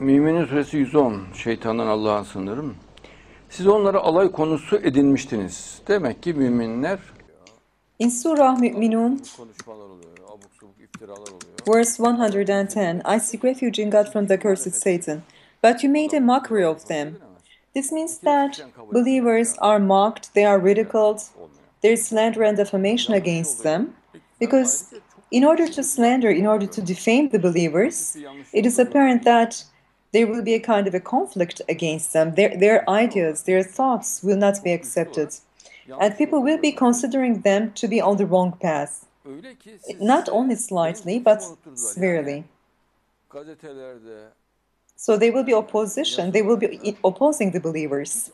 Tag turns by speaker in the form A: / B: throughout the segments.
A: Müminin suresi 110, şeytandan Allah'a sığınırım. Siz onları alay konusu edinmiştiniz. Demek ki müminler
B: In Surah Mu'minun, verse 110, I seek refuge in God from the cursed Satan, but you made a mockery of them. This means that believers are mocked, they are ridiculed, there is slander and defamation against them, because in order to slander, in order to defame the believers, it is apparent that there will be a kind of a conflict against them. Their ideas, their thoughts will not be accepted. And people will be considering them to be on the wrong path. Not only slightly, but severely. So they will be opposition, they will be opposing the believers.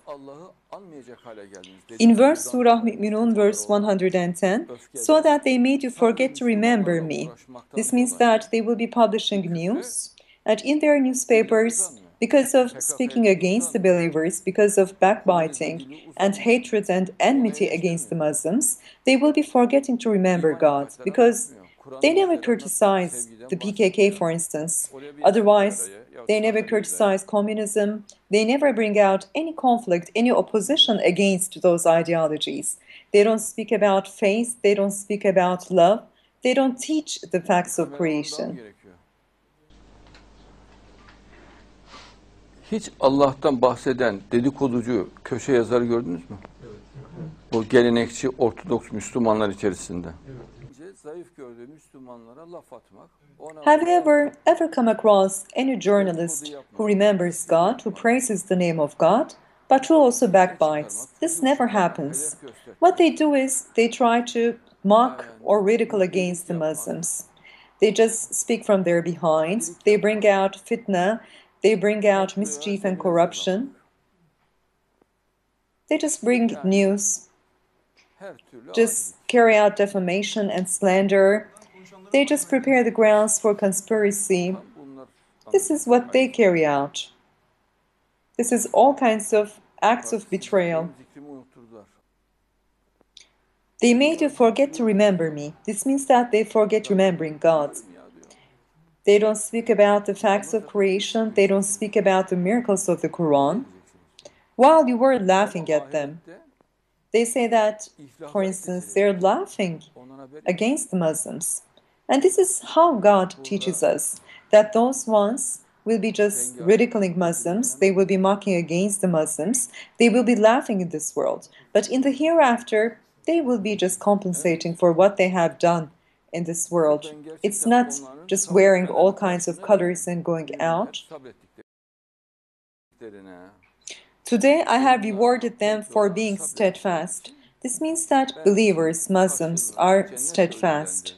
B: In verse Surah Mu'minun, verse 110, so that they made you forget to remember me. This means that they will be publishing news, and in their newspapers, because of speaking against the believers, because of backbiting and hatred and enmity against the Muslims, they will be forgetting to remember God, because they never criticize the PKK, for instance. Otherwise, they never criticize communism. They never bring out any conflict, any opposition against those ideologies. They don't speak about faith. They don't speak about love. They don't teach the facts of creation.
A: hiç Allah'tan bahseden dedikoducu köşe yazarı gördünüz mü? Bu gelenekçi Ortodoks Müslümanlar içerisinde.
B: Have you ever come across any journalist who remembers God, who praises the name of God, but who also backbites? This never happens. What they do is they try to mock or ridicule against the Muslims. They just speak from their behind. They bring out fitna. They bring out mischief and corruption. They just bring news. Just carry out defamation and slander. They just prepare the grounds for conspiracy. This is what they carry out. This is all kinds of acts of betrayal. They made you forget to remember me. This means that they forget remembering God. They don't speak about the facts of creation. They don't speak about the miracles of the Quran. While you were laughing at them, they say that, for instance, they're laughing against the Muslims. And this is how God teaches us, that those ones will be just ridiculing Muslims, they will be mocking against the Muslims, they will be laughing in this world. But in the hereafter, they will be just compensating for what they have done in this world. It's not just wearing all kinds of colors and going out. Today I have rewarded them for being steadfast. This means that believers, Muslims, are steadfast.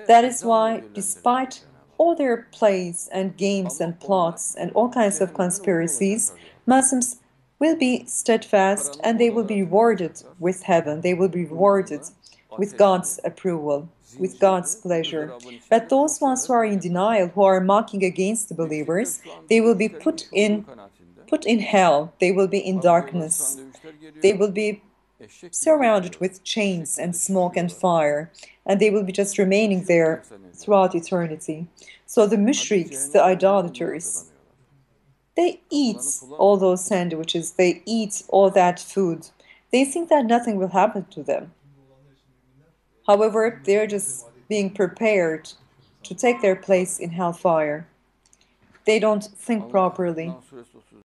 B: That is why, despite all their plays and games and plots and all kinds of conspiracies, Muslims will be steadfast and they will be rewarded with heaven. They will be rewarded with God's approval, with God's pleasure. But those ones who are in denial, who are mocking against the believers, they will be put in hell. They will be in darkness. They will be surrounded with chains and smoke and fire, and they will be just remaining there throughout eternity. So the mushriks, the idolaters, they eat all those sandwiches, they eat all that food. They think that nothing will happen to them. However, they're just being prepared to take their place in hellfire. They don't think properly.